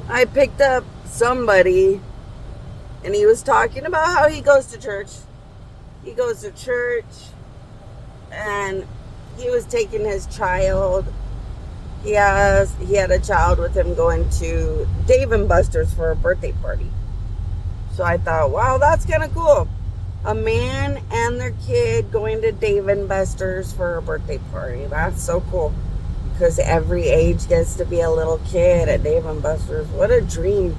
I picked up somebody and he was talking about how he goes to church. He goes to church and he was taking his child. He had a child with him going to Dave and Buster's for a birthday party. So I thought, wow, that's kind of cool. A man and their kid going to Dave and Buster's for a birthday party. That's so cool. Because every age gets to be a little kid at Dave and Buster's. What a dream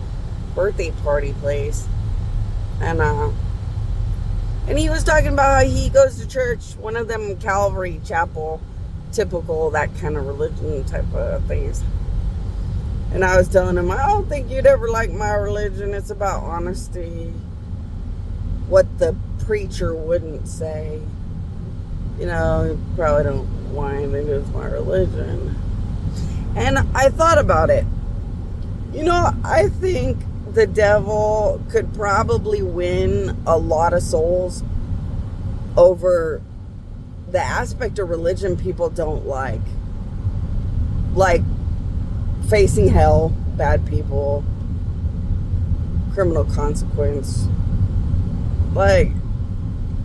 birthday party place. And and he was talking about how he goes to church, one of them Calvary Chapel, typical that kind of religion type of things. And I was telling him, I don't think you'd ever like my religion. It's about honesty. What the preacher wouldn't say. You know, you probably don't want anything to do with my religion. And I thought about it. You know, I think the devil could probably win a lot of souls over the aspect of religion people don't like. Like facing hell, bad people, criminal consequence. Like,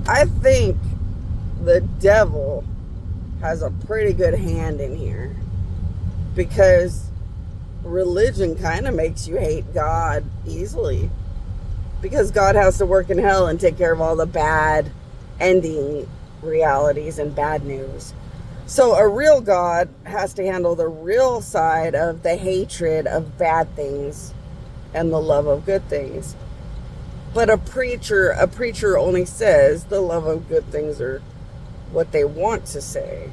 I think the devil has a pretty good hand in here because religion kind of makes you hate God easily because God has to work in hell and take care of all the bad ending realities and bad news. So a real God has to handle the real side of the hatred of bad things and the love of good things. But a preacher only says the love of good things are what they want to say.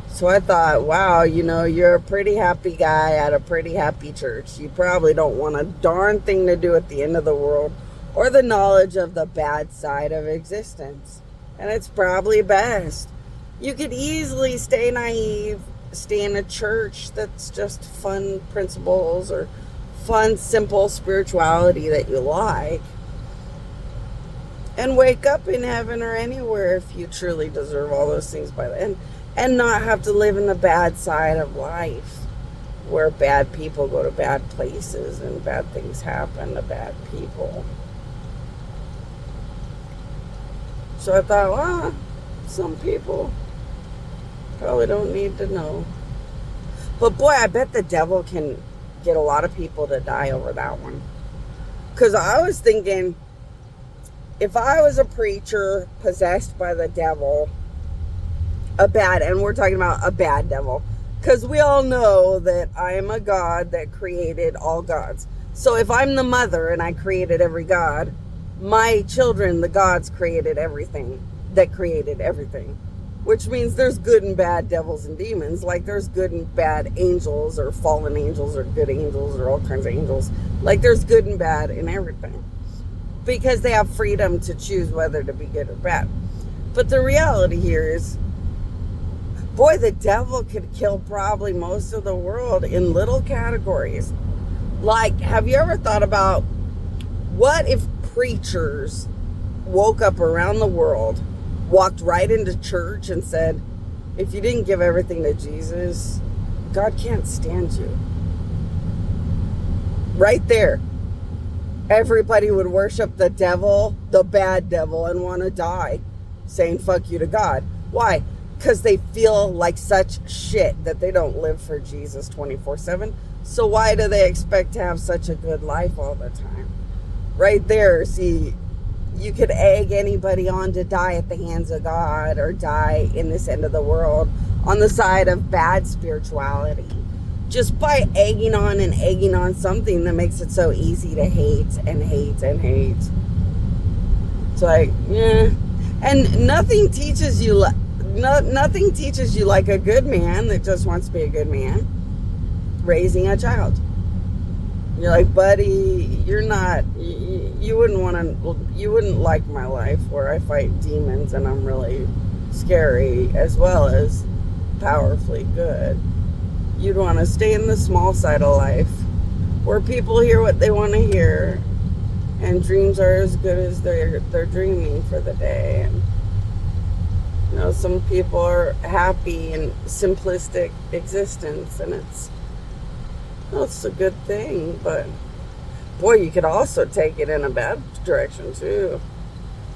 So I thought, wow, you know, you're a pretty happy guy at a pretty happy church. You probably don't want a darn thing to do at the end of the world or the knowledge of the bad side of existence. And it's probably best. You could easily stay naive, stay in a church that's just fun principles or fun, simple spirituality that you like, and wake up in heaven or anywhere if you truly deserve all those things by the end, and not have to live in the bad side of life where bad people go to bad places and bad things happen to bad people. So I thought, well, some people probably don't need to know. But boy, I bet the devil can get a lot of people to die over that one. Because I was thinking, if I was a preacher possessed by the devil, and we're talking about a bad devil, because we all know that I am a God that created all gods. So if I'm the mother and I created every god, my children, the gods, created everything that created everything. Which means there's good and bad devils and demons. Like there's good and bad angels or fallen angels or good angels or all kinds of angels. Like there's good and bad in everything. Because they have freedom to choose whether to be good or bad. But the reality here is, boy, the devil could kill probably most of the world in little categories. Like, have you ever thought about what if preachers woke up around the world, walked right into church and said, if you didn't give everything to Jesus, God can't stand you. Right there. Everybody would worship the devil, the bad devil, and want to die, saying fuck you to God. Why? Because they feel like such shit that they don't live for Jesus 24/7. So why do they expect to have such a good life all the time? Right there, see, you could egg anybody on to die at the hands of God or die in this end of the world on the side of bad spirituality. Just by egging on something that makes it so easy to hate and hate and hate. It's like, yeah. And nothing teaches you like a good man that just wants to be a good man raising a child. You're like, buddy, you wouldn't like my life where I fight demons and I'm really scary as well as powerfully good. You'd want to stay in the small side of life where people hear what they want to hear and dreams are as good as they're dreaming for the day. And you know, some people are happy in simplistic existence, and it's That's a good thing, but boy, you could also take it in a bad direction too.